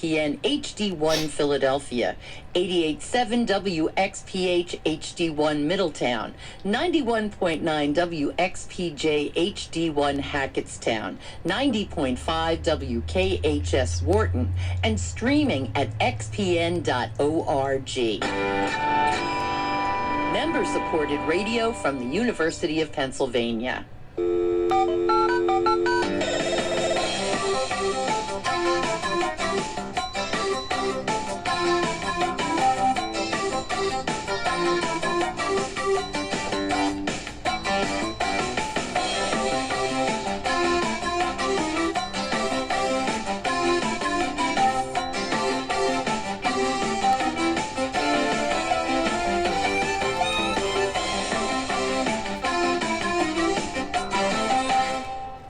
XPN HD1 Philadelphia, 88.7 WXPH HD1 Middletown, 91.9 WXPJ HD1 Hackettstown, 90.5 WKHS Wharton, and streaming at xpn.org. Member-supported radio from the University of Pennsylvania.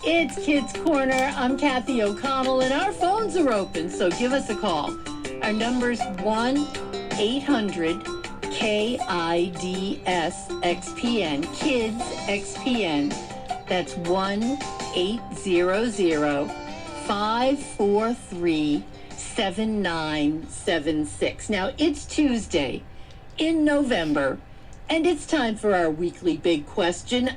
It's Kids Corner. I'm Kathy O'Connell, and our phones are open, so give us a call. Our number's 1-800-KIDS-XPN, Kids XPN. That's 1-800-543-7976. Now, it's Tuesday in November, and it's time for our weekly big question.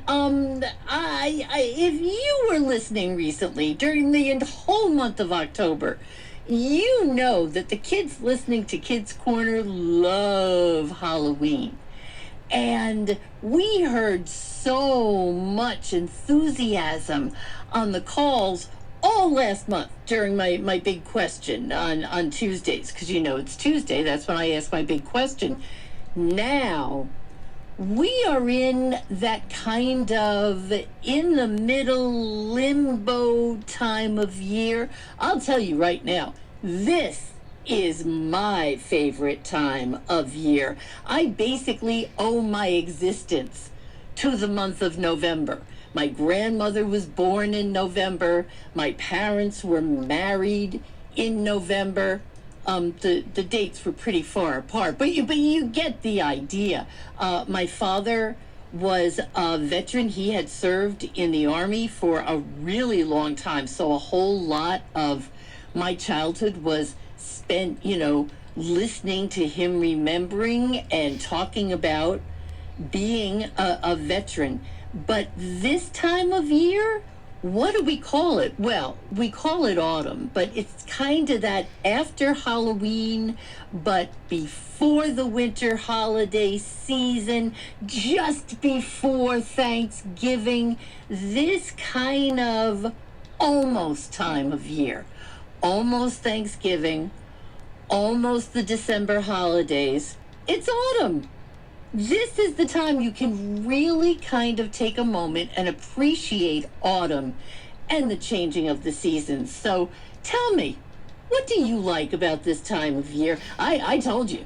If you were listening recently during the whole month of October, you know that the kids listening to Kids Corner love Halloween. And we heard so much enthusiasm on the calls all last month during my big question on Tuesdays, because you know it's Tuesday. That's when I ask my big question. Now, we are in that kind of in the middle limbo time of year. I'll tell you right now, this is my favorite time of year. I basically owe my existence to the month of November. My grandmother was born in November. My parents were married in November. The dates were pretty far apart, but you get the idea. My father was a veteran. He had served in the Army for a really long time, so a whole lot of my childhood was spent, listening to him remembering and talking about being a veteran. But this time of year, what do we call it? Well, we call it autumn, but it's kind of that after Halloween, but before the winter holiday season, just before Thanksgiving, this kind of almost time of year. Almost Thanksgiving, almost the December holidays. It's autumn. This is the time you can really kind of take a moment and appreciate autumn and the changing of the seasons. So tell me, what do you like about this time of year? I told you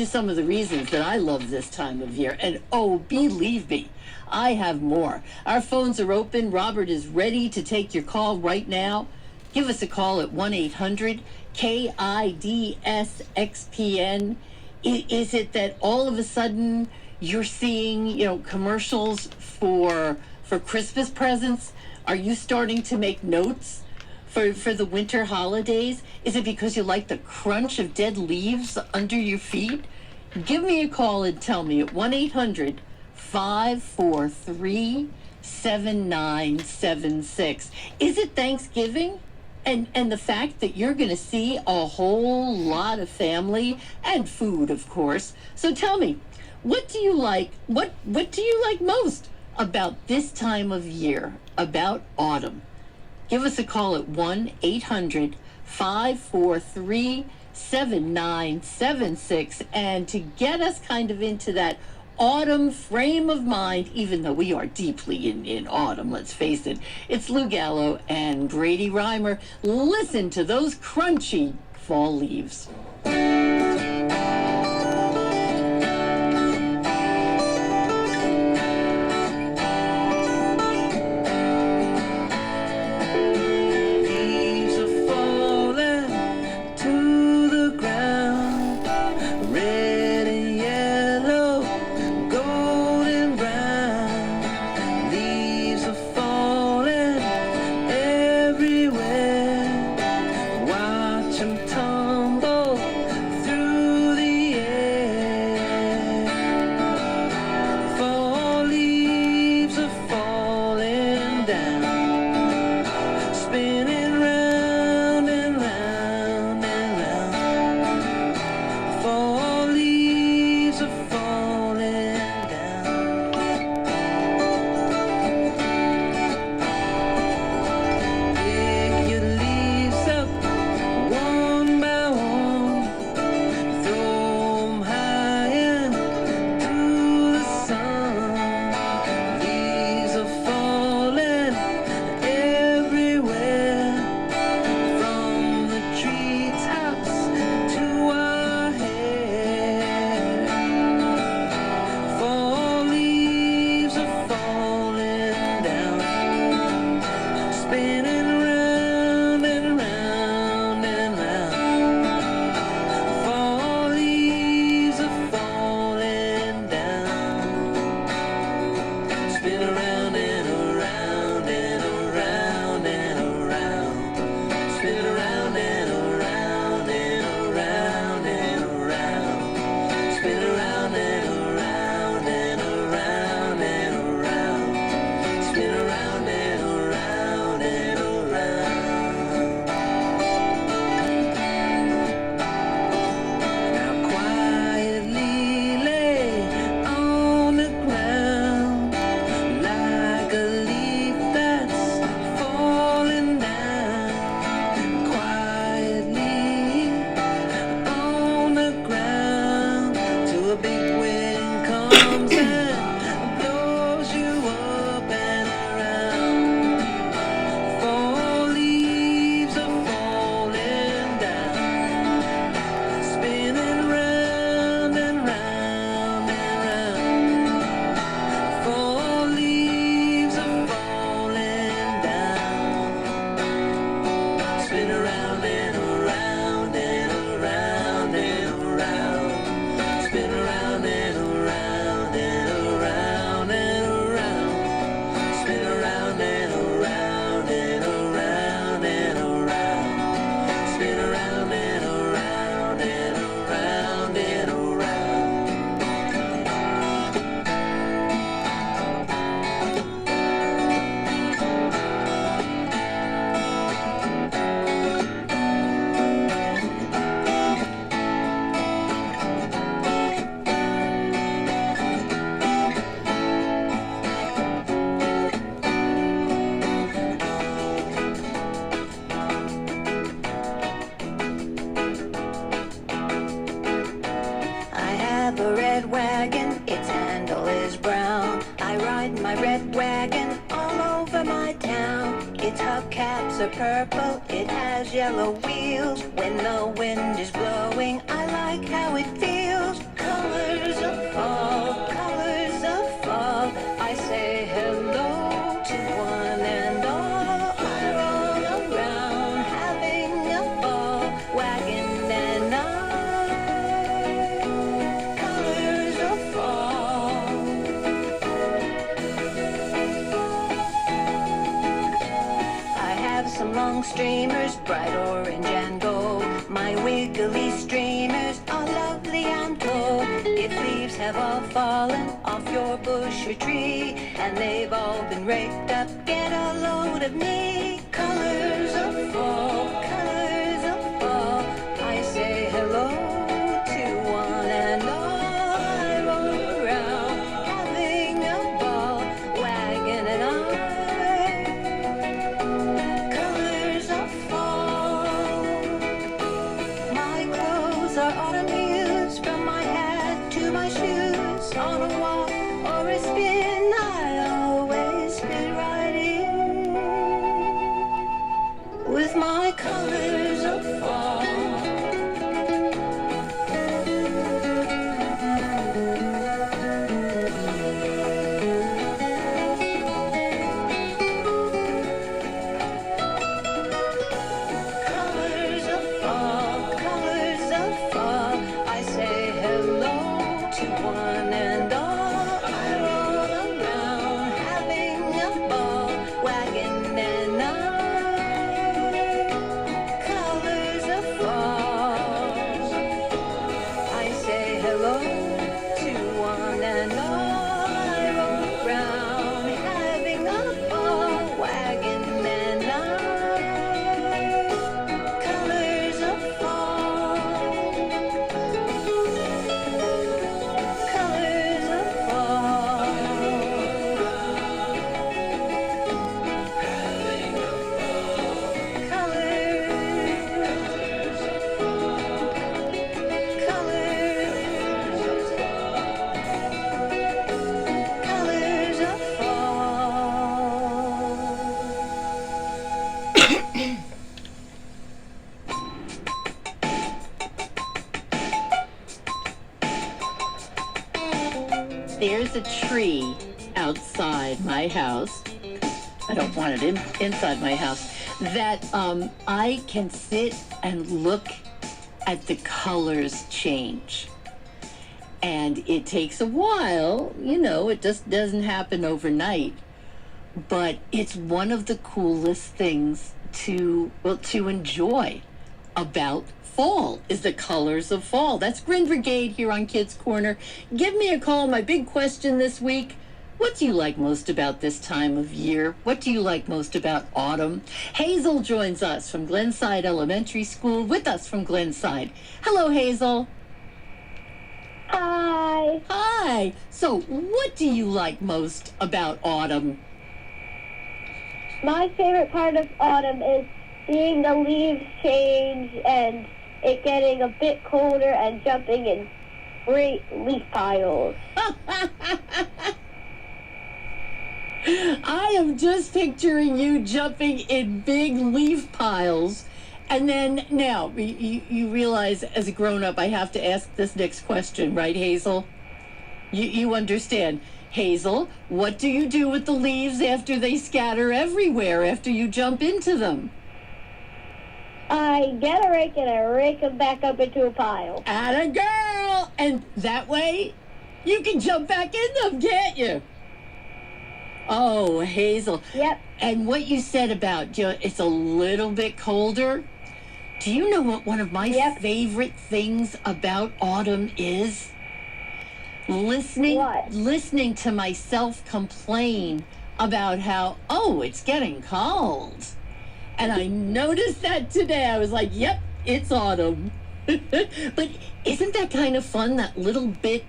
some of the reasons that I love this time of year. And oh, believe me, I have more. Our phones are open. Robert is ready to take your call right now. Give us a call at 1-800-KIDS-XPN. Is it that all of a sudden you're seeing, commercials for Christmas presents? Are you starting to make notes for the winter holidays? Is it because you like the crunch of dead leaves under your feet? Give me a call and tell me at 1-800-543-7976. Is it Thanksgiving? And the fact that you're going to see a whole lot of family and food, of course. So tell me, what do you like? What do you like most about this time of year, about autumn? Give us a call at 1-800-543-7976. And to get us kind of into that autumn frame of mind, even though we are deeply in autumn, let's face it, it's Lou Gallo and Brady Reimer. Listen to those crunchy fall leaves. Watch 'em talk. my red wagon all over my town. Its hubcaps are purple, it has yellow wheels. When the wind is blowing, I like how it feels. Colors of fall, colors of fall. I say hello to one and all. I roll around having a ball, wagon and I. Colors of fall. I have some long streamers, bright orange and gold. My wiggly streamers are lovely and cold. If leaves have all fallen off your bush or tree, and they've all been raked up, get a load of me. Colors of fall, colors of fall. I say hello to one and all. I roll around having a ball, wagon and I. Colors of fall. My clothes are autumn hues, from my hat to my shoes. On a walk or a spin, I always fit right in with my colors of fall. Colors of fall, colors of fall. I say hello to one and all. I roll around having a ball, wagon and I. Colors of fall. I say hello to one and all. I roll around having a ball, wagon and I. Colors of fall. Colors of fall. Colors of fall. There's a tree outside my house. I don't want it inside my house. That I can sit and look at the colors change. And it takes a while, it just doesn't happen overnight. But it's one of the coolest things to enjoy about fall is the colors of fall. That's Grin Brigade here on Kids Corner. Give me a call. My big question this week: what do you like most about this time of year? What do you like most about autumn? Hazel joins us from Glenside Elementary School, with us from Glenside. Hello, Hazel. Hi. Hi. So, what do you like most about autumn? My favorite part of autumn is seeing the leaves change and it getting a bit colder and jumping in great leaf piles. I am just picturing you jumping in big leaf piles. And then now, you realize as a grown-up, I have to ask this next question, right, Hazel? You understand. Hazel, what do you do with the leaves after they scatter everywhere, after you jump into them? I get a rake and I rake them back up into a pile. Atta girl! And that way, you can jump back in them, can't you? Oh, Hazel. Yep. And what you said about it's a little bit colder. Do you know what one of my favorite things about autumn is? Listening to myself complain about how, it's getting cold. And I noticed that today. I was like, yep, it's autumn. But isn't that kind of fun, that little bit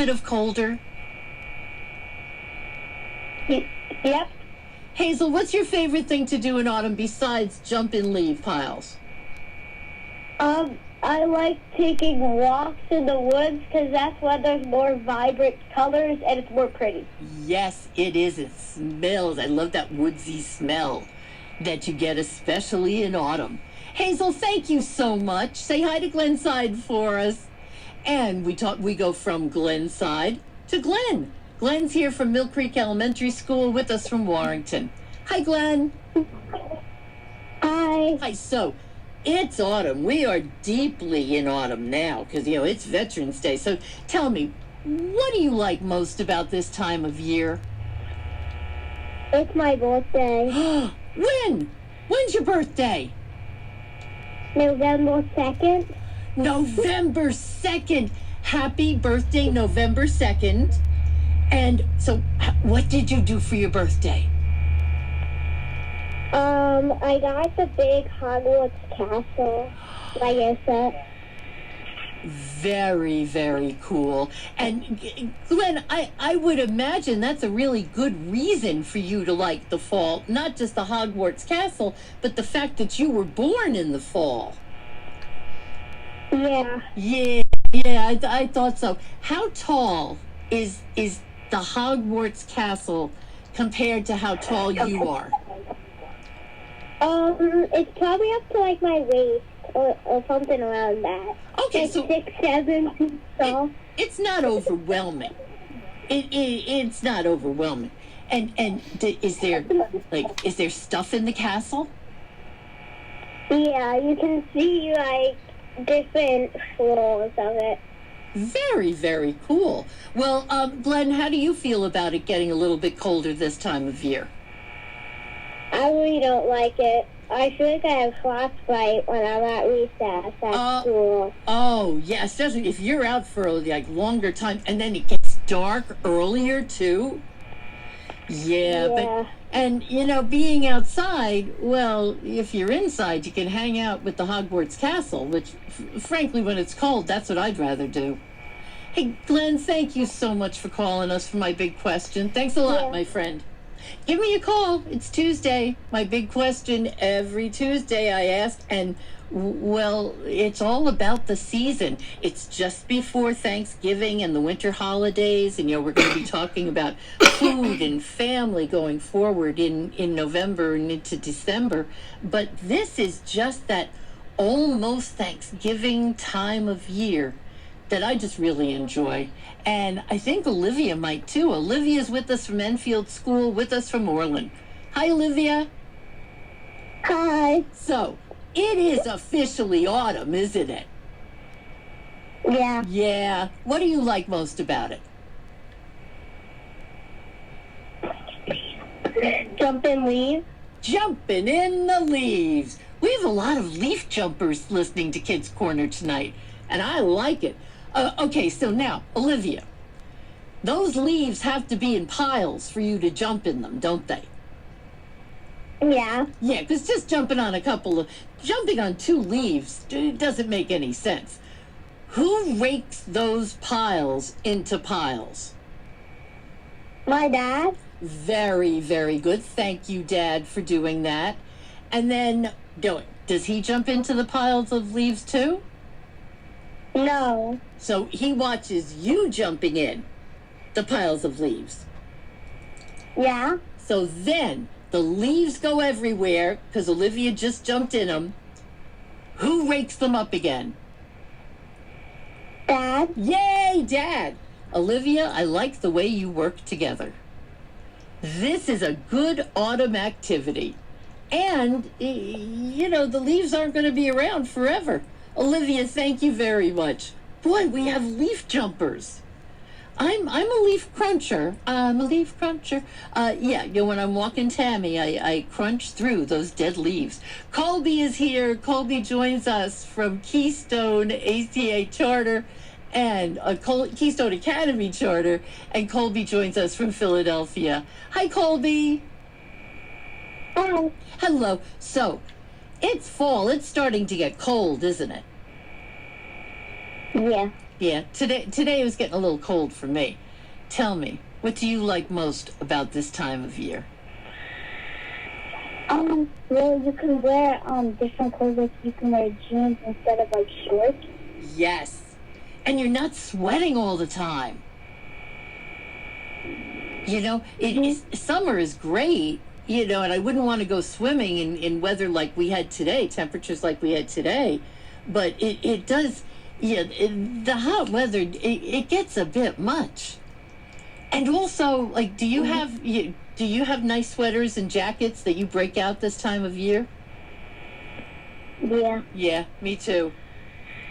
of colder? Yep. Hazel, what's your favorite thing to do in autumn besides jump in leaf piles? I I like taking walks in the woods because that's when there's more vibrant colors and it's more pretty. Yes, it is. It smells. I love that woodsy smell that you get, especially in autumn. Hazel, thank you so much. Say hi to Glenside for us. And we go from Glenside to Glenn. Glenn's here from Mill Creek Elementary School with us from Warrington. Hi, Glenn. Hi. Hi. So, it's autumn. We are deeply in autumn now because, it's Veterans Day. So tell me, what do you like most about this time of year? It's my birthday. When? When's your birthday? November 2nd. November 2nd. Happy birthday, November 2nd. And so, what did you do for your birthday? I got the big Hogwarts castle, like I said. Very, very cool. And Glenn, I would imagine that's a really good reason for you to like the fall. Not just the Hogwarts castle, but the fact that you were born in the fall. Yeah. Yeah, I thought so. How tall is the Hogwarts castle compared to how tall you are? It's probably up to like my waist or something around that. Okay, like so 6, 7 feet tall. It's not overwhelming. It's not overwhelming. And is there stuff in the castle? Yeah, you can see like different floors of it. Very, very cool. Well, Glenn, how do you feel about it getting a little bit colder this time of year? I really don't like it. I feel like I have frostbite when I'm at recess at school. Oh, yeah, especially if you're out for a longer time, and then it gets dark earlier too. Yeah. But being outside, well, if you're inside, you can hang out with the Hogwarts castle, which, frankly, when it's cold, that's what I'd rather do. Hey, Glenn, thank you so much for calling us for my big question. Thanks a lot, my friend. Give me a call. It's Tuesday. My big question every Tuesday I ask, and well, it's all about the season. It's just before Thanksgiving and the winter holidays, and we're going to be talking about food and family going forward in November and into December. But this is just that almost Thanksgiving time of year that I just really enjoy. And I think Olivia might too. Olivia's with us from Enfield School, with us from Orland. Hi, Olivia. Hi. So, it is officially autumn, isn't it? Yeah. Yeah. What do you like most about it? Jumping leaves. Jumping in the leaves. We have a lot of leaf jumpers listening to Kidscorner tonight, and I like it. Okay, so now, Olivia, those leaves have to be in piles for you to jump in them, don't they? Yeah. Yeah, because just jumping on 2 leaves doesn't make any sense. Who rakes those piles into piles? My dad. Very, very good. Thank you, Dad, for doing that. And then, does he jump into the piles of leaves too? No. So he watches you jumping in the piles of leaves. Yeah. So then the leaves go everywhere because Olivia just jumped in them. Who rakes them up again? Dad. Yay, Dad! Olivia, I like the way you work together. This is a good autumn activity. And, the leaves aren't going to be around forever. Olivia, thank you very much. Boy, we have leaf jumpers. I'm a leaf cruncher. I'm a leaf cruncher. When I'm walking Tammy, I crunch through those dead leaves. Colby is here. Colby joins us from Keystone ACA Charter and Keystone Academy Charter, and Colby joins us from Philadelphia. Hi, Colby. Hi. Hello. So, it's fall. It's starting to get cold, isn't it? Yeah. Yeah. Today it was getting a little cold for me. Tell me, what do you like most about this time of year? Well, you can wear different clothes. Like you can wear jeans instead of like shorts. Yes. And you're not sweating all the time. You know, summer is great, you know, and I wouldn't want to go swimming in weather like we had today, temperatures like we had today. But it does, the hot weather, it gets a bit much. And also, like, do you have nice sweaters and jackets that you break out this time of year? Yeah. Yeah, me too.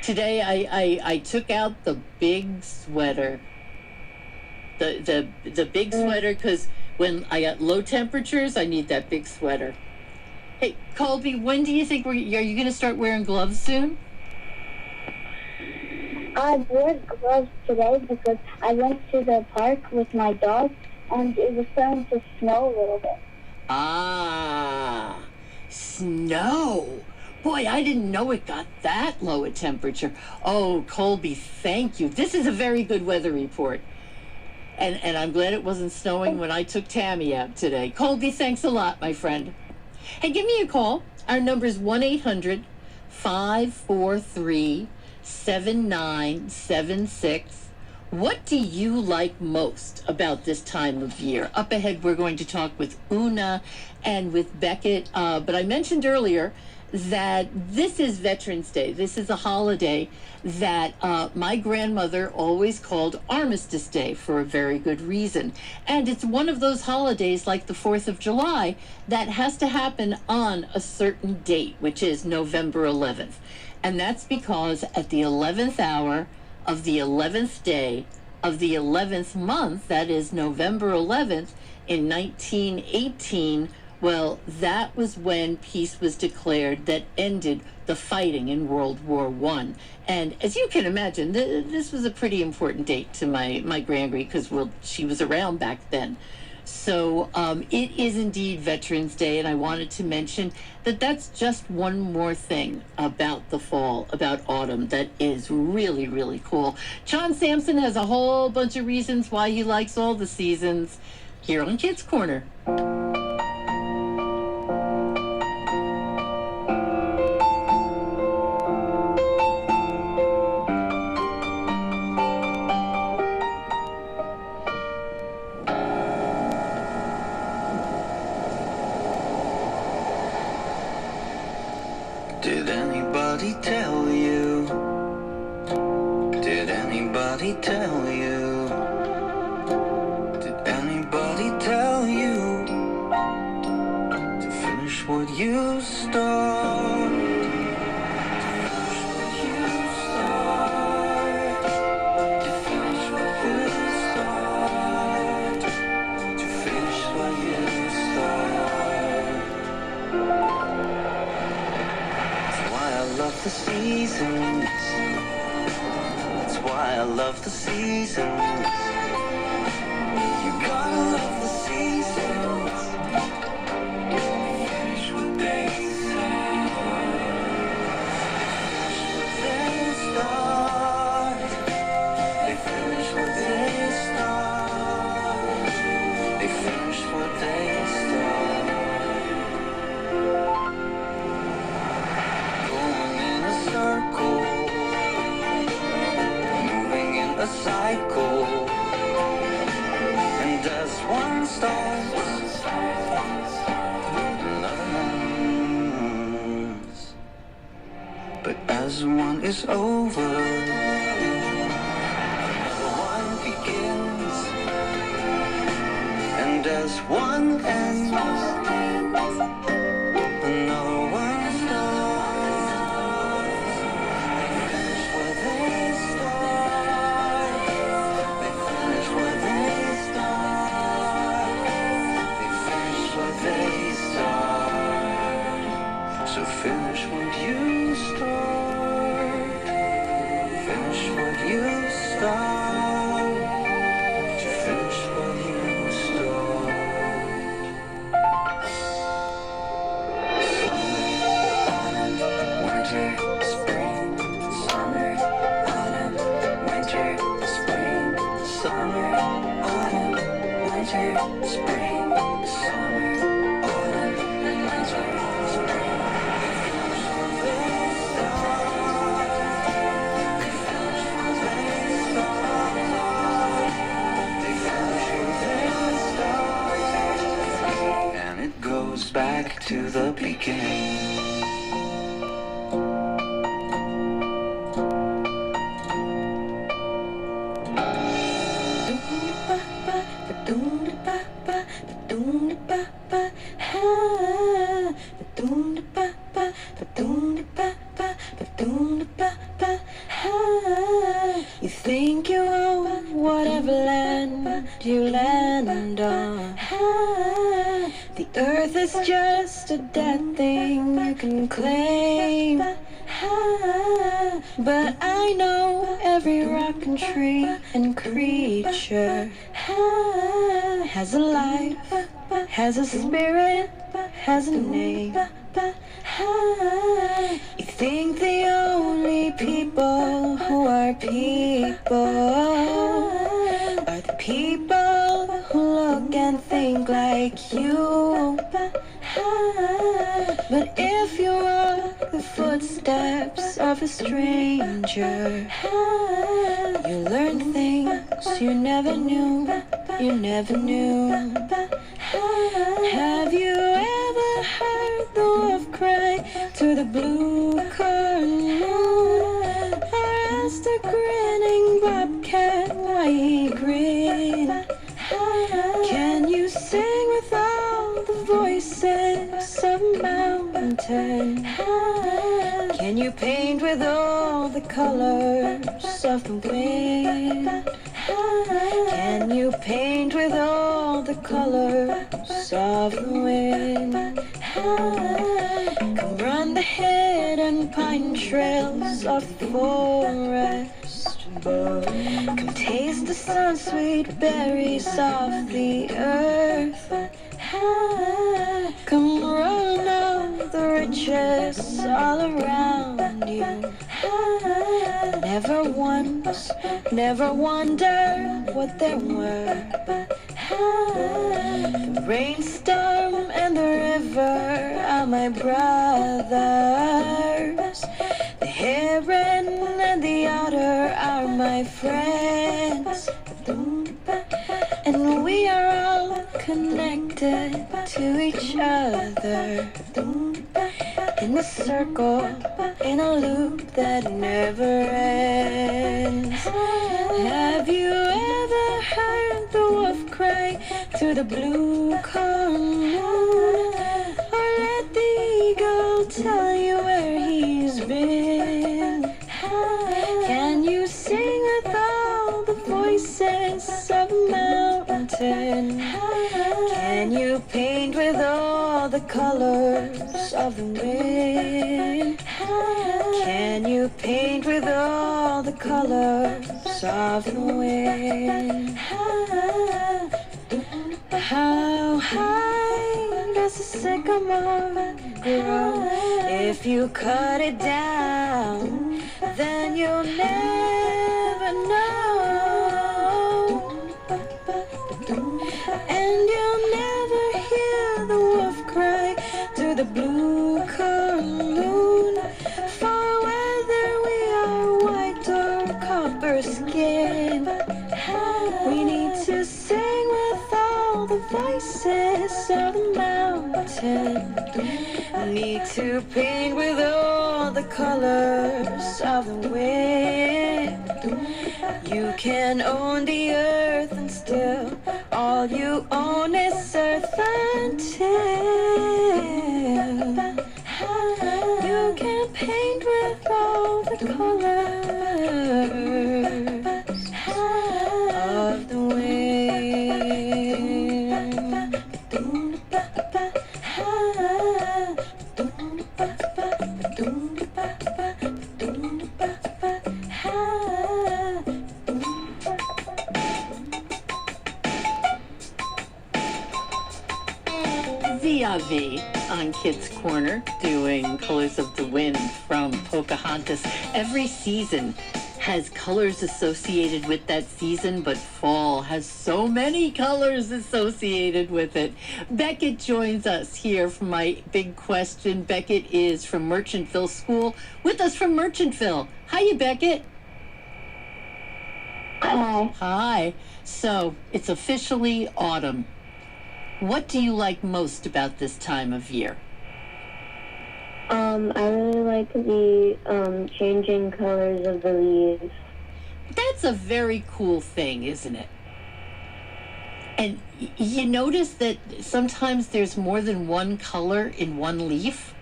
Today I took out the big sweater. The big sweater, because when I got low temperatures, I need that big sweater. Hey, Colby, when do you think are you going to start wearing gloves soon? I wore gloves today because I went to the park with my dog, and it was starting to snow a little bit. Ah, snow. Boy, I didn't know it got that low a temperature. Oh, Colby, thank you. This is a very good weather report. And I'm glad it wasn't snowing when I took Tammy out today. Colby, thanks a lot, my friend. Hey, give me a call. Our number is 1-800-543-7976. What do you like most about this time of year? Up ahead, we're going to talk with Una and with Beckett. But I mentioned earlier that this is Veterans Day. This is a holiday that my grandmother always called Armistice Day for a very good reason. And it's one of those holidays like the 4th of July that has to happen on a certain date, which is November 11th. And that's because at the 11th hour of the 11th day of the 11th month, that is November 11th, in 1918, well, that was when peace was declared that ended the fighting in World War I. And as you can imagine, this was a pretty important date to my grandmother because, well, she was around back then. So it is indeed Veterans Day, and I wanted to mention that that's just one more thing about the fall, about autumn, that is really, really cool. John Sampson has a whole bunch of reasons why he likes all the seasons here on Kids Corner. Did anybody tell you? Did anybody tell you? Did anybody tell you to finish what you start? To finish what you start. To finish what you start. I love the seasons. That's why I love the seasons. You gotta love the seasons. Finish what they start. They finish what they start. They finish what they start. Circle, moving in a cycle, and as one starts, another ends. But as one is over, another one begins, and as one ends, another one starts. So finish what you start. Finish what you start. To finish what you start. Summer, autumn, winter, spring. Summer, autumn, winter, spring. Summer, autumn, winter, spring. Summer, autumn, winter. You think you own whatever land you land on. The earth is just a dead thing you can claim. But I know every rock and tree and creature has a life, has a spirit, has a name. You think the only people who are people are the people who look and think like you. But if you walk the footsteps of a stranger, you learn things you never knew, you never knew. Have you ever heard the wolf cry to the blue corn moon? Or asked a grinning bobcat why he grinned? Can you sing with all the voices of a mountain? Can you paint with all the colors of the wind? Can you paint with all the colors of the wind? Come run the hidden pine trails of the forest. Come taste the sun-sweet berries of the earth. Come run all the riches all around you. Never wonder what they were. The rainstorm and the river are my brothers. The heron and the otter are my friends. And we are all connected to each other in a circle, in a loop that never ends. Have you ever heard the wolf cry to the blue corn moon? Or let the eagle tell you where he's been? Can you sing with all the voices of a mountain? Can you paint with all the colors of the wind? Can you paint with all the colors of the wind? How high does a sycamore grow? If you cut it down, then you'll never know. And you'll never hear the wolf cry to the blue corn moon. For whether we are white or copper skin, we need to sing with all the voices of the mountain. Need to paint with all the colors of the wind. You can own the earth and still all you own is earth until you can paint with all the colors of the wind. Ziavi on Kidscorner doing Colors of the Wind from Pocahontas. Every season has colors associated with that season, but fall has so many colors associated with it. Beckett joins us here for my big question. Beckett is from Merchantville School with us from Merchantville. Hiya, Beckett. Hi. Hi. So it's officially autumn. What do you like most about this time of year? I really like the changing colors of the leaves. That's a very cool thing, isn't it? And you notice that sometimes there's more than one color in one leaf?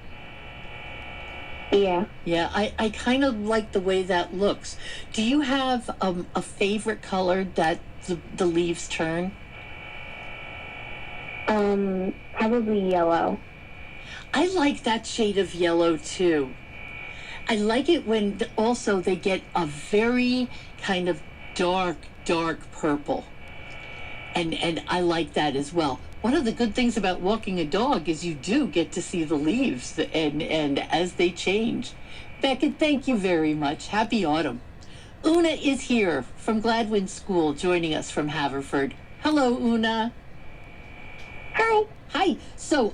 Yeah. Yeah, I kind of like the way that looks. Do you have a favorite color that the leaves turn? Probably yellow. I like that shade of yellow too. I like it when also they get a very kind of dark purple. And I like that as well. One of the good things about walking a dog is you do get to see the leaves and as they change. Beckett, thank you very much. Happy autumn. Una is here from Gladwin School joining us from Haverford. Hello, Una. Hi. Hi. So,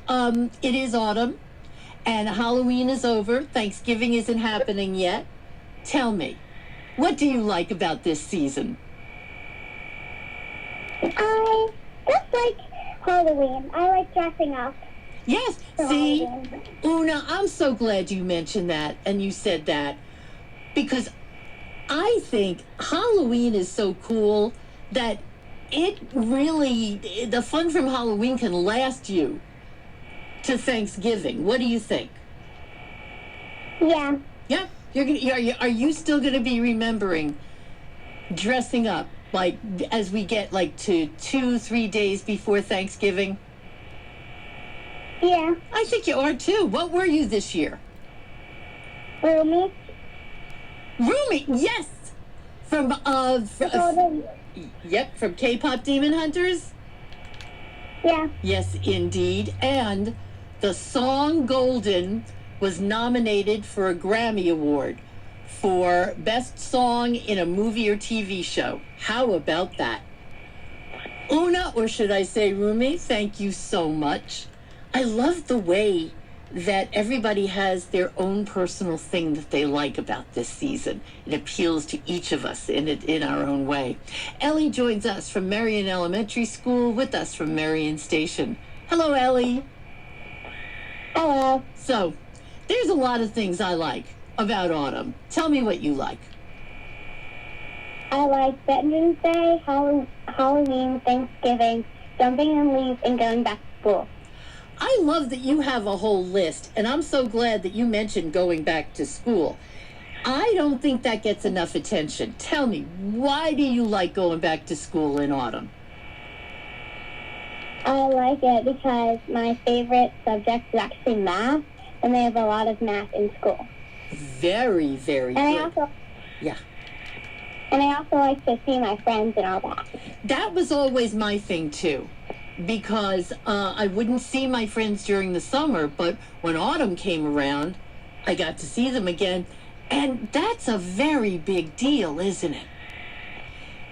it is autumn and Halloween is over. Thanksgiving isn't happening yet. Tell me, what do you like about this season? I just like Halloween. I like dressing up. Yes, for see, Halloween. Una, I'm so glad you mentioned that and you said that because I think Halloween is so cool that it really, the fun from Halloween can last you to Thanksgiving. What do you think? Yeah. Yeah, are you still going to be remembering dressing up like as we get like to 2-3 days before Thanksgiving? Yeah. I think you are too. What were you this year? Roomy. Roomy, yes. From yep, from K-pop Demon Hunters. Yeah. Yes, indeed. And the song Golden was nominated for a Grammy Award for Best Song in a Movie or TV Show. How about that? Una, or should I say Rumi, thank you so much. I love the way that everybody has their own personal thing that they like about this season. It appeals to each of us in our own way. Ellie joins us from Marion Elementary School with us from Marion Station. Hello, Ellie. Hello. So, there's a lot of things I like about autumn. Tell me what you like. I like Veterans Day, Halloween, Thanksgiving, jumping in leaves, and going back to school. I love that you have a whole list, and I'm so glad that you mentioned going back to school. I don't think that gets enough attention. Tell me, why do you like going back to school in autumn? I like it because my favorite subject is actually math, and they have a lot of math in school. Very, very And good. Yeah. I also like to see my friends and all that. That was always my thing, too. Because I wouldn't see my friends during the summer, but when autumn came around, I got to see them again. And that's a very big deal, isn't it?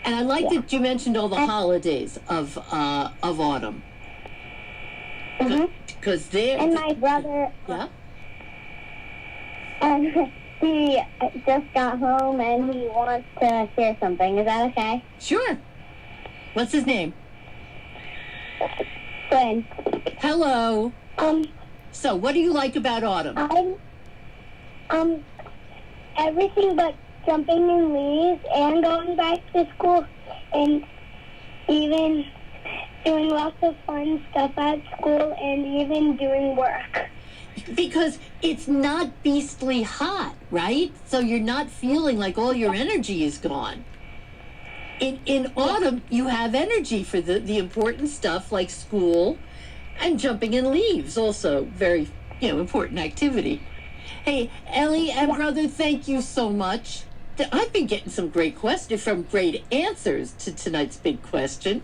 And I like that you mentioned all the holidays of autumn. Because they're... And my brother, Yeah? he just got home and he wants to share something. Is that okay? Sure. What's his name? Good. Hello. So, what do you like about autumn? Everything but jumping in leaves and going back to school and even doing lots of fun stuff at school and even doing work. Because it's not beastly hot, right? So you're not feeling like all your energy is gone. In autumn, you have energy for the important stuff like school and jumping in leaves, also very, important activity. Hey, Ellie and brother, thank you so much. I've been getting some great answers to tonight's big question.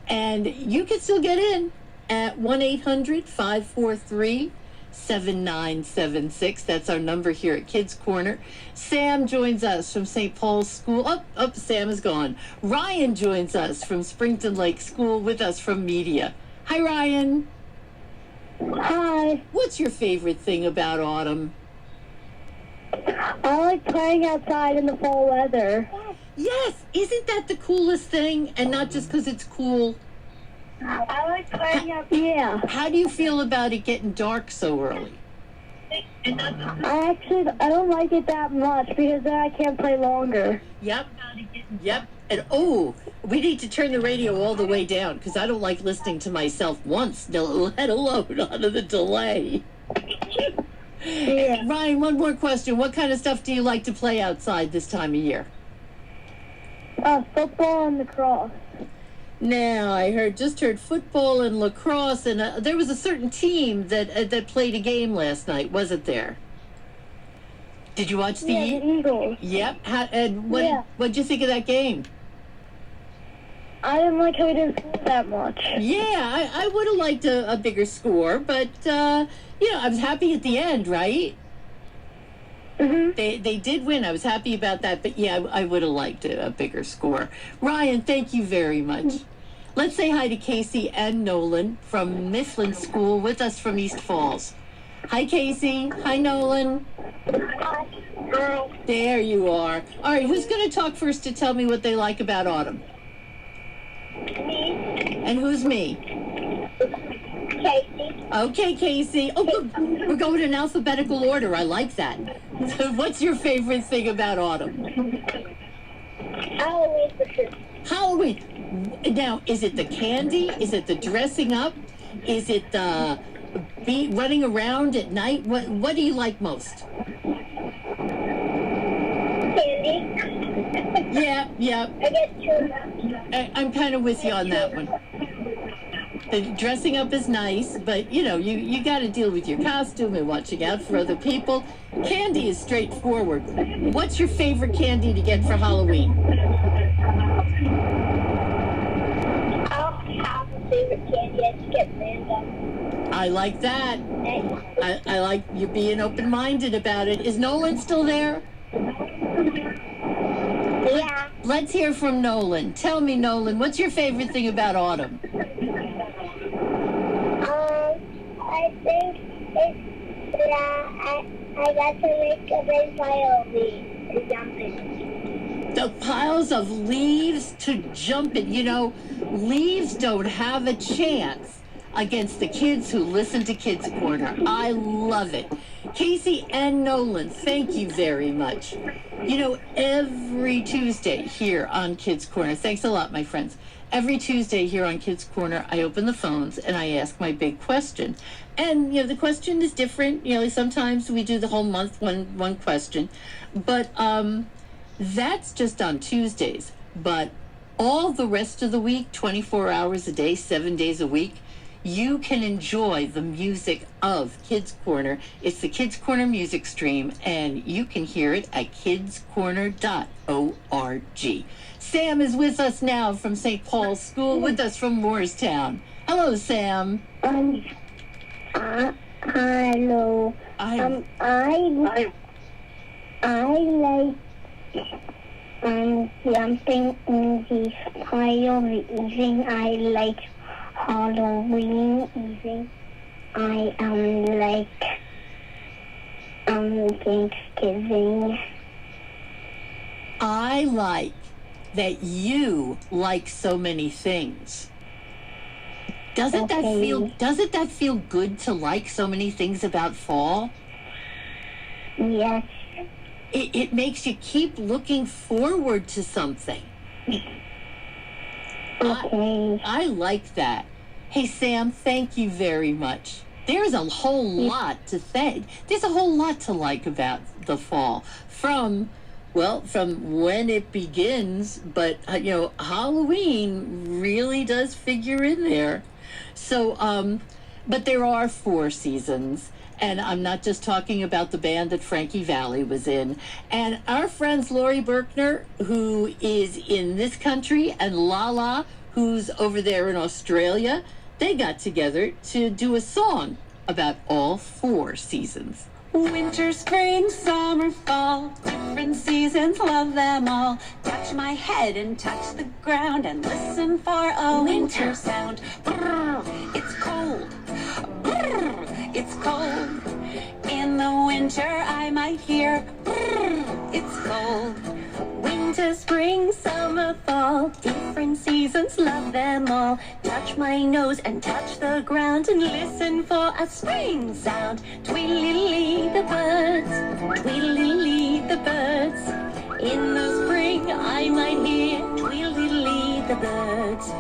And you can still get in at 1-800-543-7976. That's our number here at Kidscorner. Sam joins us from St. Paul's School. Sam is gone. Ryan joins us from Springton Lake School with us from Media. Hi, Ryan. Hi. What's your favorite thing about autumn? I like playing outside in the fall weather. Yes, isn't that the coolest thing? And not just because it's cool. I like playing outside. Yeah. How do you feel about it getting dark so early? I don't like it that much because then I can't play longer. Yep. And we need to turn the radio all the way down because I don't like listening to myself once, let alone out of the delay. Yeah. Ryan, one more question. What kind of stuff do you like to play outside this time of year? Football and lacrosse. Now, I just heard football and lacrosse, and there was a certain team that played a game last night, wasn't there? Did you watch the? Yeah, the Eagles. Yep. And what'd you think of that game? I didn't like how we didn't score that much. Yeah, I would have liked a bigger score, but I was happy at the end, right? Mm-hmm. They did win. I was happy about that, but yeah, I would have liked a bigger score. Ryan, thank you very much. Let's say hi to Casey and Nolan from Mifflin School with us from East Falls. Hi, Casey. Hi, Nolan. Hi. There you are. All right, who's going to talk first to tell me what they like about autumn? Me. And who's me? Casey. Okay, Casey. Oh, good. We're going in alphabetical order. I like that. So what's your favorite thing about autumn? Halloween for sure. Halloween. Now, is it the candy? Is it the dressing up? Is it the running around at night? What do you like most? Candy. Yeah. I get two. I'm kind of with you on that one. The dressing up is nice, but you got to deal with your costume and watching out for other people. Candy is straightforward. What's your favorite candy to get for Halloween? I don't have a favorite candy. I just get random. I like that. I like you being open-minded about it. Is Nolan still there? Yeah. Let's hear from Nolan. Tell me, Nolan, what's your favorite thing about autumn? I think it's that I got to make a big pile of leaves and jump in. The piles of leaves to jump in. Leaves don't have a chance against the kids who listen to Kids Corner. I love it. Casey and Nolan, thank you very much. Every Tuesday here on Kids Corner, thanks a lot, my friends. Every Tuesday here on Kids Corner, I open the phones and I ask my big question. And, the question is different. Sometimes we do the whole month, one question. But that's just on Tuesdays. But all the rest of the week, 24 hours a day, 7 days a week, you can enjoy the music of Kids Corner. It's the Kids Corner music stream, and you can hear it at kidscorner.org. Sam is with us now from St. Paul's School, with us from Moorestown. Hello, Sam. Hello. I like jumping in the pile of evening. I like Halloween evening. I like Thanksgiving. I like that you like so many things. Doesn't that feel good to like so many things about fall? Yes. It makes you keep looking forward to something. Okay. I like that. Hey, Sam, thank you very much. There's a whole lot to thank. There's a whole lot to like about the fall. From when it begins, but, Halloween really does figure in there. So, but there are 4 seasons. And I'm not just talking about the band that Frankie Valli was in. And our friends Lori Berkner, who is in this country, and Lala, who's over there in Australia, they got together to do a song about all 4 seasons. Winter, spring, summer, fall, different seasons, love them all. Touch my head and touch the ground and listen for a winter sound. Brrr, it's cold. Brrr, it's cold. In the winter I might hear, brrr, it's cold. Winter, spring, summer, fall, different seasons, love them all. Touch my nose and touch the ground and listen for a spring sound. Tweedledee the birds, tweedledee the birds. In the spring I might hear tweedledee the birds.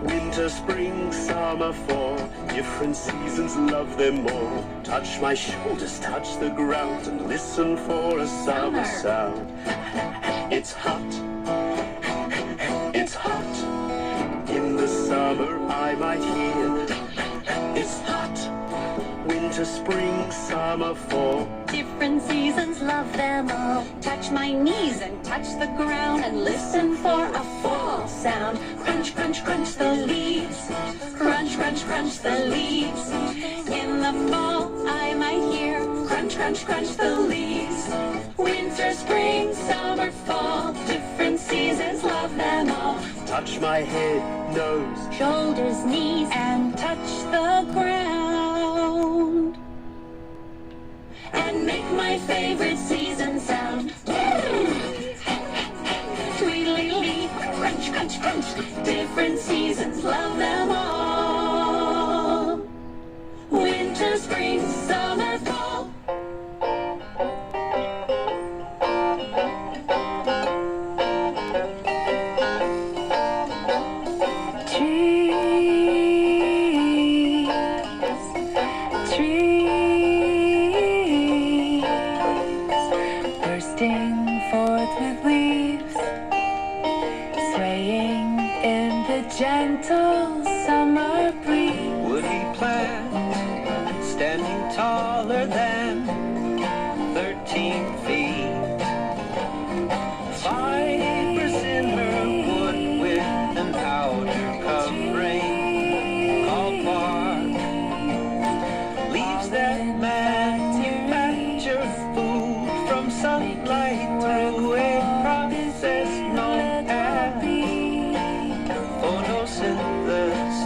Winter, spring, summer, fall, different seasons, love them all. Touch my shoulders, touch the ground, and listen for a summer sound. It's hot, it's hot. In the summer I might hear. It's hot. Winter, spring, summer, fall. Different seasons, love them all. Touch my knees and touch the ground and listen for a fall sound. Crunch, crunch, crunch the leaves. Crunch, crunch, crunch the leaves. In the fall I might hear crunch, crunch, crunch the leaves. Winter, spring, summer, fall. Different seasons, love them all. Touch my head, nose, Shoulders, knees, and touch the ground. And make my favorite season sound. Tweedledee, crunch, crunch, crunch. Different seasons, love them all. Winter, spring, summer, fall. Trees bursting forth with leaves, swaying in the gentle summer breeze. Woody plant standing taller than 13 feet. Fibers in her wood with an outer covering called bark. Leaves that manufacture food from sunlight through a process known as photosynthesis.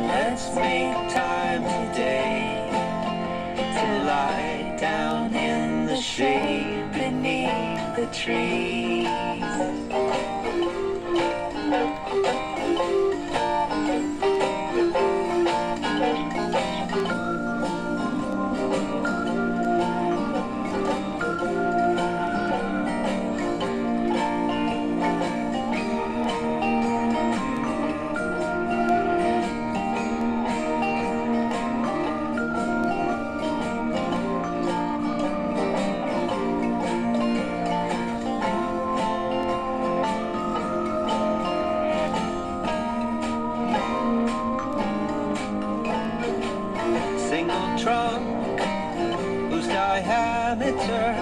Let's make time today to lie down in the shade beneath the trees. Single trunk whose diameter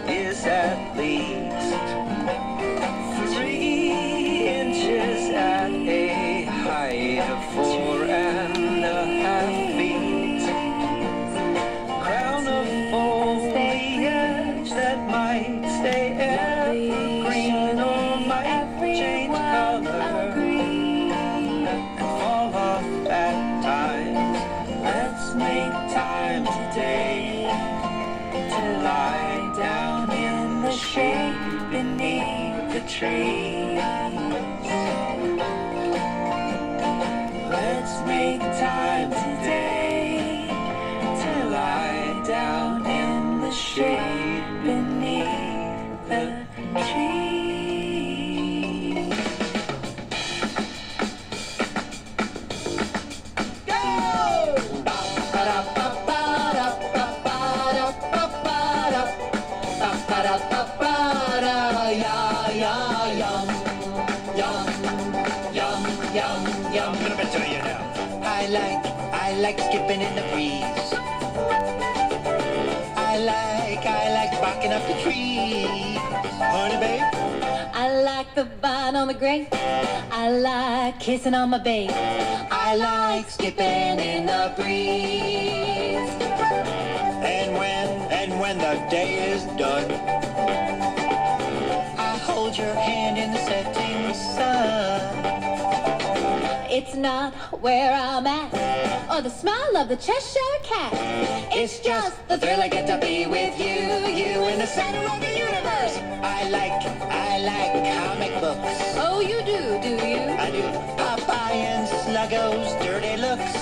is at least 3 inches at a height of 4.5 feet. Crown of foliage that might stay evergreen or might change color and fall off at times. Let's make time today to lie down in the shade beneath the trees. Let's make time today to lie down in the shade beneath the trees. Go! I'm gonna tell you now. I like skipping in the breeze. I like barking up the trees. Honey, babe. I like the vine on the grate. I like kissing on my babe. I like skipping in the breeze. And when the day is done, I hold your hand in the setting sun. It's not where I'm at or the smile of the Cheshire cat. It's just the thrill I get to be with you, you in the center of the universe. I like comic books. Oh, you do you? I do. Popeye and Sluggo's dirty looks.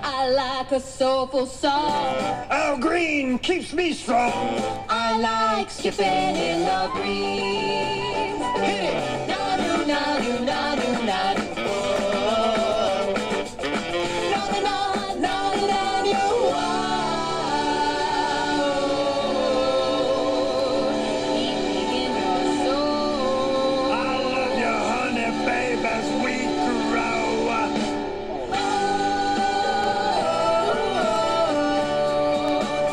I like a soulful song. Al Green keeps me strong. I like skipping in the breeze. Hit it! Na-do, na-do, na-do, na-do. Oh. Na-do, na-do, na-do, I love you, honey, babe, as we grow.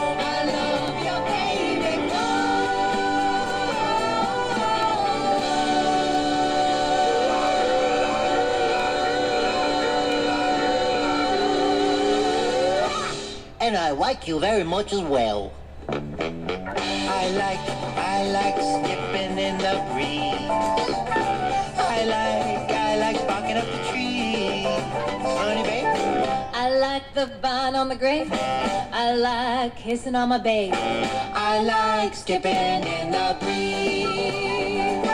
I love you, baby. And I like you very much as well. I like skipping in the breeze. I like barking up the trees. Honey, babe. I like the vine on the grave. I like kissing on my babe. I like skipping in the breeze.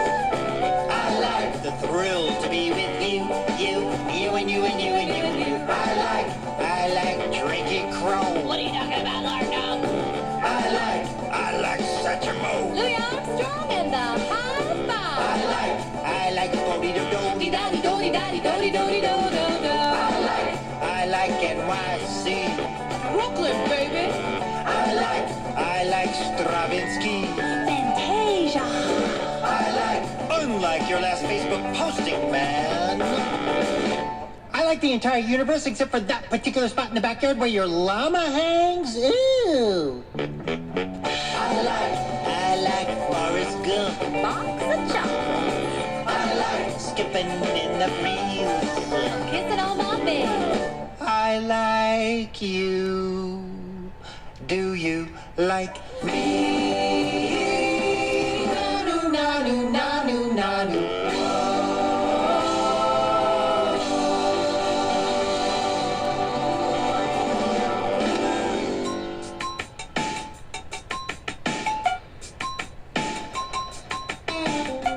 I like the thrill to be with you, you and you and you and you and you. I like drinking Chrome. What are you talking about, Lord Dog? I like such a move. Louis Armstrong and the high five. I like do-de-do-do. Dee-da-dee-do-dee-da-dee-do-dee-do-do-do-do. I like NYC. Brooklyn, baby. I like Stravinsky. Fantasia. Unlike your last Facebook posting, man. I like the entire universe except for that particular spot in the backyard where your llama hangs. Ew. I like Forrest Gump. Box of chocolates. I like skipping in the breeze. Kissing on my babe. I like you. Do you like me? Na-nu, na-nu, na-nu, na-nu.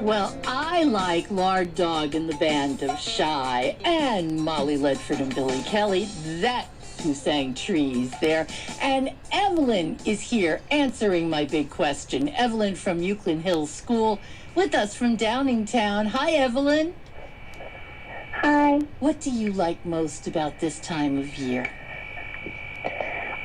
Well, I like Lard Dog and the Band of Shy and Molly Ledford and Billy Kelly. That's who sang Trees there. And Evelyn is here answering my big question. Evelyn from Euclid Hills School with us from Downingtown. Hi, Evelyn. Hi. What do you like most about this time of year?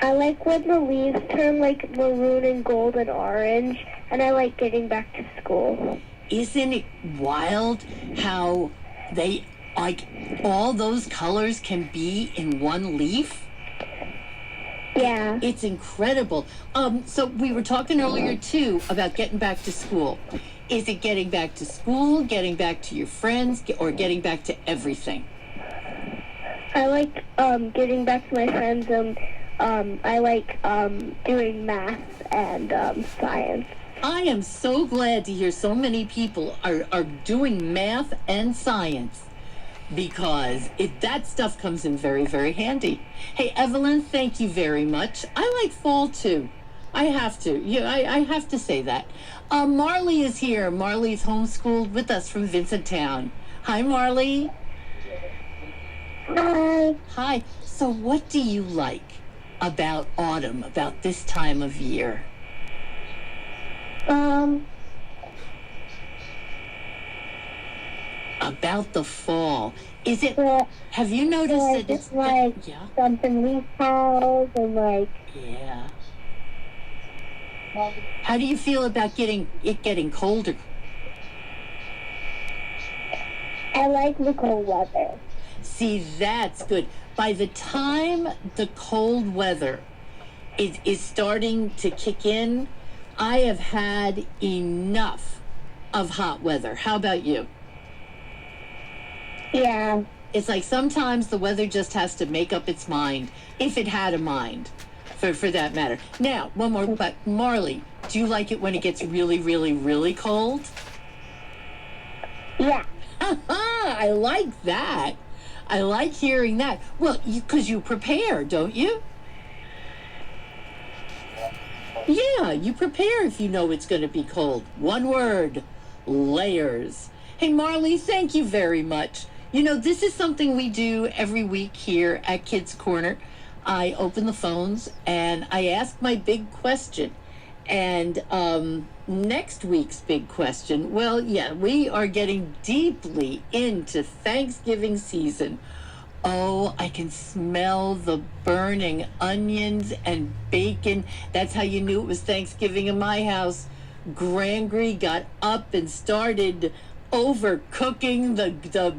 I like when the leaves turn like maroon and gold and orange, and I like getting back to school. Isn't it wild how they, like, all those colors can be in one leaf? Yeah. It's incredible. So we were talking earlier, too, about getting back to school. Is it getting back to school, getting back to your friends, or getting back to everything? I like getting back to my friends. I like doing math and science. I am so glad to hear so many people are doing math and science, because that stuff comes in very, very handy. Hey, Evelyn, thank you very much. I like fall, too. I have to. Yeah, I have to say that. Marley is here. Marley's homeschooled with us from Vincenttown. Hi, Marley. Hi. Hi. So what do you like about autumn, about this time of year? About the fall. Is it, have you noticed that it's, like yeah, something leaf piles and like, yeah. How do you feel about it getting colder? I like the cold weather. See, that's good. By the time the cold weather is starting to kick in, I have had enough of hot weather. How about you? Yeah. It's like sometimes the weather just has to make up its mind, if it had a mind, for that matter. Now, one more, but Marley, do you like it when it gets really, really, really cold? Yeah. I like that. I like hearing that. Well, because you prepare, don't you? Yeah, you prepare if you know it's going to be cold. One word, layers. Hey, Marley, thank you very much. You know, this is something we do every week here at Kids Corner. I open the phones and I ask my big question. And next week's big question, well, yeah, we are getting deeply into Thanksgiving season. Oh, I can smell the burning onions and bacon. That's how you knew it was Thanksgiving in my house. Grangry got up and started overcooking the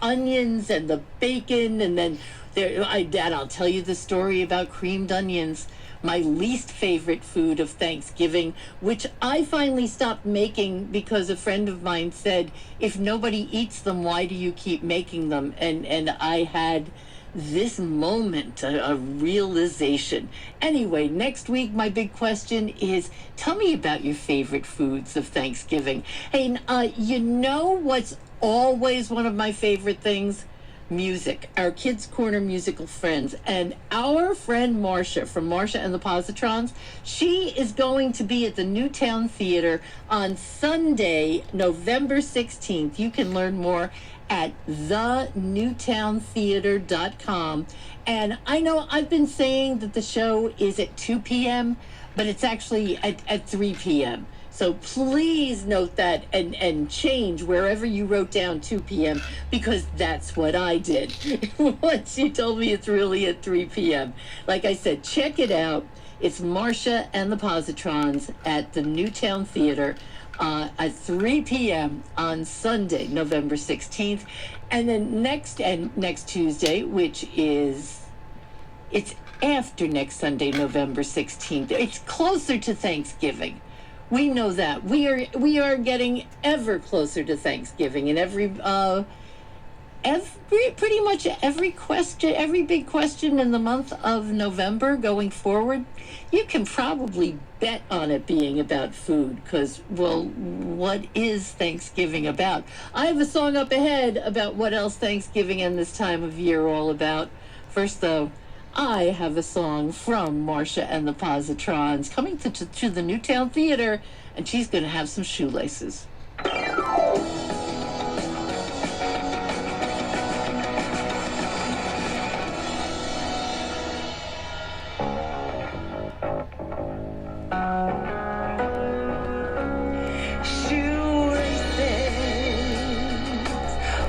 onions and the bacon, and then Dad, I'll tell you the story about creamed onions, my least favorite food of Thanksgiving, which I finally stopped making because a friend of mine said, if nobody eats them, why do you keep making them? And I had this moment, a realization. Anyway, next week, my big question is, tell me about your favorite foods of Thanksgiving. Hey, you know what's always one of my favorite things? Music. Our Kidscorner musical friends. And our friend Marcia from Marcia and the Positrons, she is going to be at the Newtown Theater on Sunday, November 16th. You can learn more at thenewtowntheater.com. And I know I've been saying that the show is at 2 p.m., but it's actually at 3 p.m. So please note that and change wherever you wrote down 2 p.m. because that's what I did. Once you told me it's really at 3 p.m. Like I said, check it out. It's Marcia and the Positrons at the Newtown Theater at 3 p.m. on Sunday, November 16th. And then next Tuesday, which is, it's after next Sunday, November 16th. It's closer to Thanksgiving. We know that. We are getting ever closer to Thanksgiving, and pretty much every big question in the month of November going forward, you can probably bet on it being about food, because, well, what is Thanksgiving about? I have a song up ahead about what else Thanksgiving and this time of year are all about. First, though, I have a song from Marcia and the Positrons coming to the Newtown Theater, and she's going to have some shoelaces. Shoelaces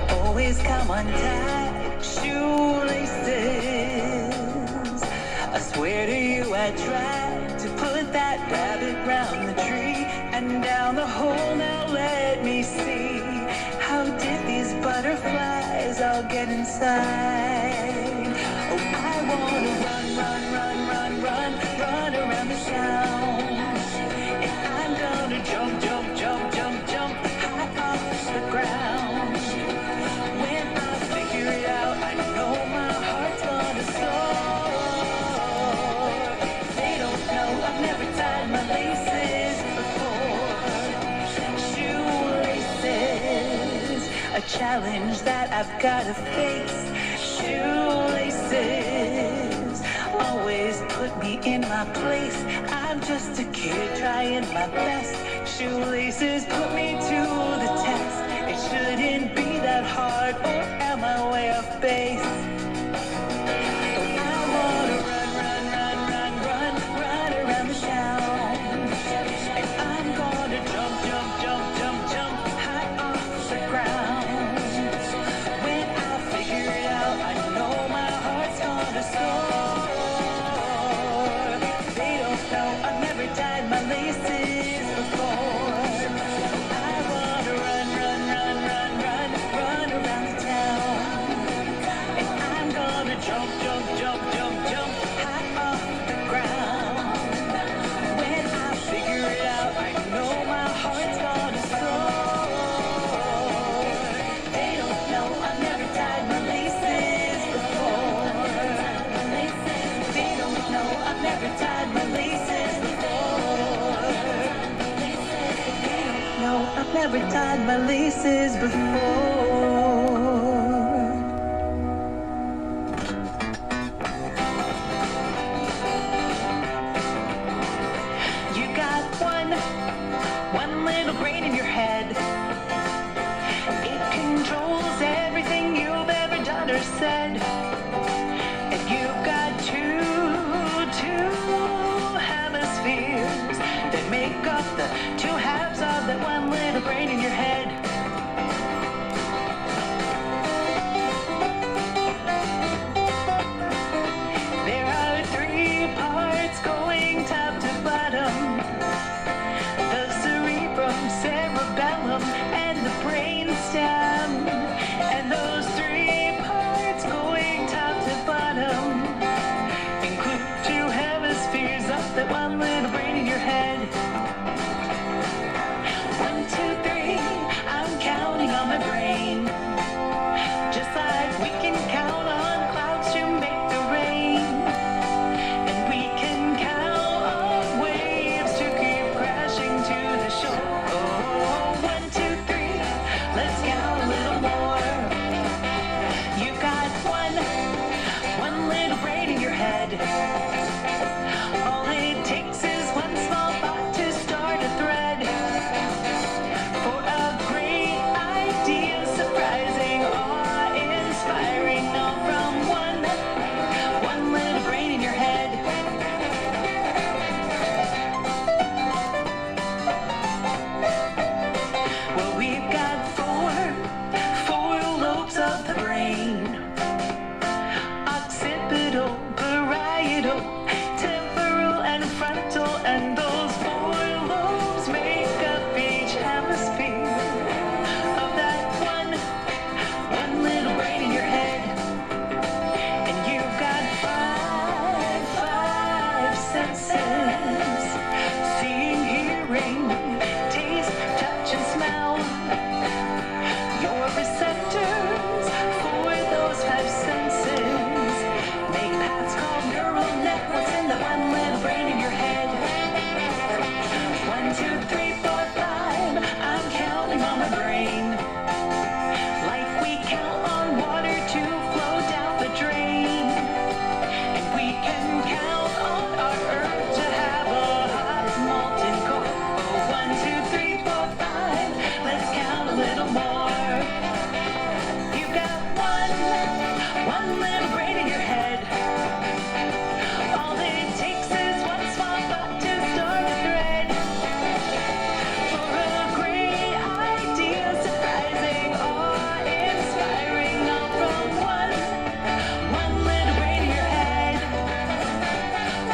always come untied. Shoelaces, I swear to you I tried to put that rabbit round the tree and down the hole. Now let me see, how did these butterflies all get inside? Oh, I wanna run around the town, and I'm gonna jump high off the ground. When I figure it out, I know my heart's gonna soar. They don't know I've never tied my laces before. Shoelaces, a challenge that I've gotta face. Shoelaces always put me in my place. I'm just a kid trying my best. Shoelaces put me to the test. It shouldn't be that hard, or am I way off base? Oh, I wanna run around the town, and I'm gonna jump high off the ground. When I figure it out, I know my heart's gonna soar. They don't know I've never tied my laces before. I wanna run around the town, and I'm gonna jump high off the ground. When I figure it out, I know my heart's gonna soar. They don't know I've never tied my laces before. They don't know I've never tied my laces before. No, I've never tied my laces before. You got one little brain in your head. It controls everything you've ever done or said. And you've got two hemispheres two halves of that one little brain in your head. There are three parts going top to bottom: the cerebrum, cerebellum, and the brainstem. And those three parts going top to bottom include two hemispheres of that one little brain in your head. 1, 2, 3, I'm counting on my brain. Just like we can count on clouds to make the rain. And we can count on waves to keep crashing to the shore. 1, 2, 3, let's count a little more. You've got one little brain in your head. All it takes is one small thought to start a thread for a great idea, surprising, awe-inspiring, all from one little brain in your head. Well, we've got four lobes of the brain: occipital, parietal, temporal, and frontal. And those four lobes make up each hemisphere of that one little brain in your head. And you've got five senses: seeing, hearing, taste, touch, and smell. Your receptors for those five senses make paths called neural networks in the one little brain in your head. 1, 2, 3, 4, 5, I'm counting on my brain. Like we count on water to flow down the drain. And we can count on our earth to have a hot molten core. 1, 2, 3, 4, 5, let's count a little more. You've got one little brain in your head. All it takes is one small thought to start a thread for a great idea, surprising, awe-inspiring, all from one little brain in your head.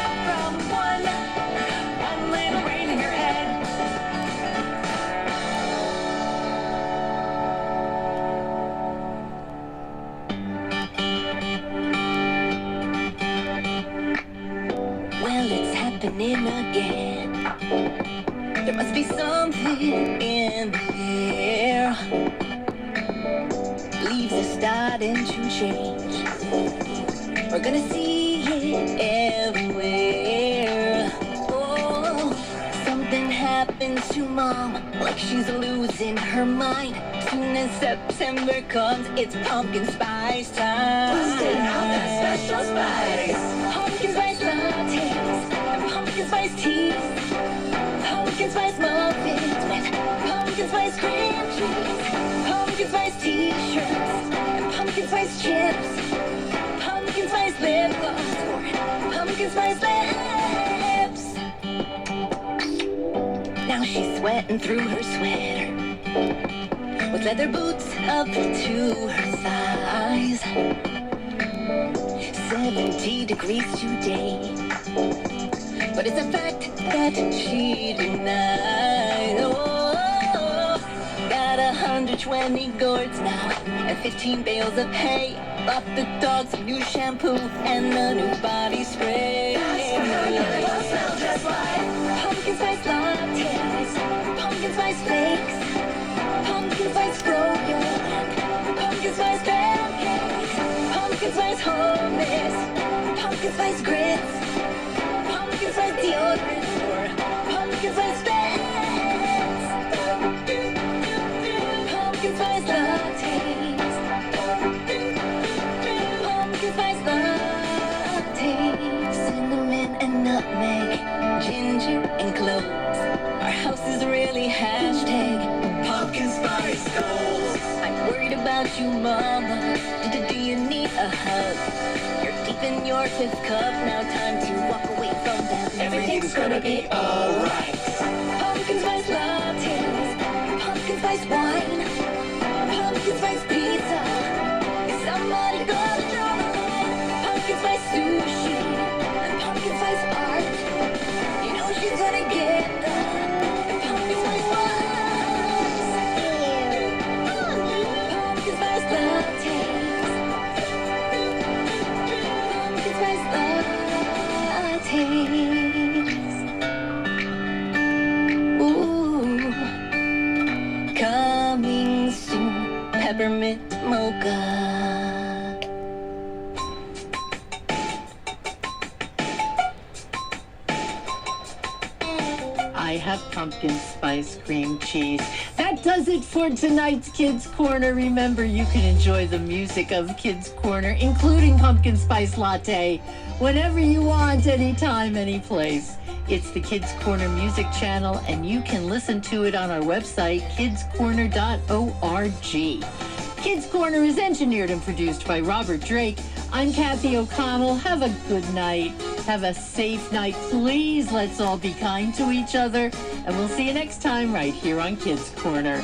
All from one little brain in your head. Well, it's happening again. There must be something in the air. Leaves are starting to change. We're gonna see it everywhere. Oh, something happens to Mom, like she's losing her mind. Soon as September comes, it's pumpkin spice time. Busting out that special spice. Pumpkin spice lattes and pumpkin spice teas. Pumpkin spice muffins with pumpkin spice cream cheese. Pumpkin spice t-shirts and pumpkin spice chips. Pumpkin spice lip gloss for pumpkin spice lips. Now she's sweating through her sweater with leather boots up to her thighs. 70 degrees today, but it's a fact that she denied. Oh, got 120 gourds now and 15 bales of hay. Bought the dogs a new shampoo and a new body spray. It'll smell just like pumpkin spice lattes, pumpkin spice flakes, pumpkin spice froyo, pumpkin spice pancakes, pumpkin spice hummus, pumpkin spice grits, pumpkin spice deodorant, or pumpkin spice fats, pumpkin spice lattes, pumpkin spice lattes, cinnamon and nutmeg, ginger and cloves. Our house is really hashtag pumpkin spice goals. I'm worried about you, Mama. Do you need a hug? You're deep in your fifth cup. Now time to walk away from that. Everything's gonna be alright. Pumpkin spice latte. spice wine, pumpkin spice pizza. Is somebody gonna draw the line? Pumpkin spice sushi and pumpkin spice art. You know she's gonna get the pumpkin spice wines. Pumpkin spice lattes. Pumpkin spice lattes. Ooh, coming soon, peppermint mocha. I have pumpkin spice cream cheese. That does it for tonight's Kids Corner. Remember, you can enjoy the music of Kids Corner, including pumpkin spice latte, whenever you want, anytime, any place. It's the Kids Corner music channel, and you can listen to it on our website, kidscorner.org. Kids Corner is engineered and produced by Robert Drake. I'm Kathy O'Connell. Have a good night. Have a safe night. Please, let's all be kind to each other. And we'll see you next time right here on Kids Corner.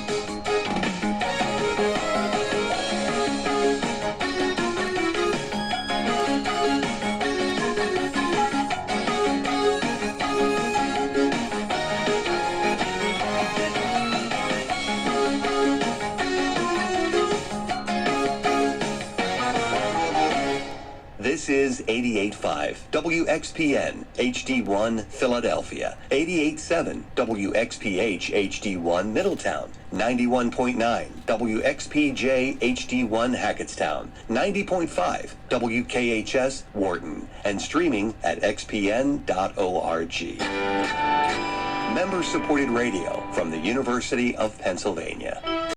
This is 88.5 WXPN HD1 Philadelphia, 88.7 WXPH HD1 Middletown, 91.9 WXPJ HD1 Hackettstown, 90.5 WKHS Wharton, and streaming at xpn.org. Member-supported radio from the University of Pennsylvania.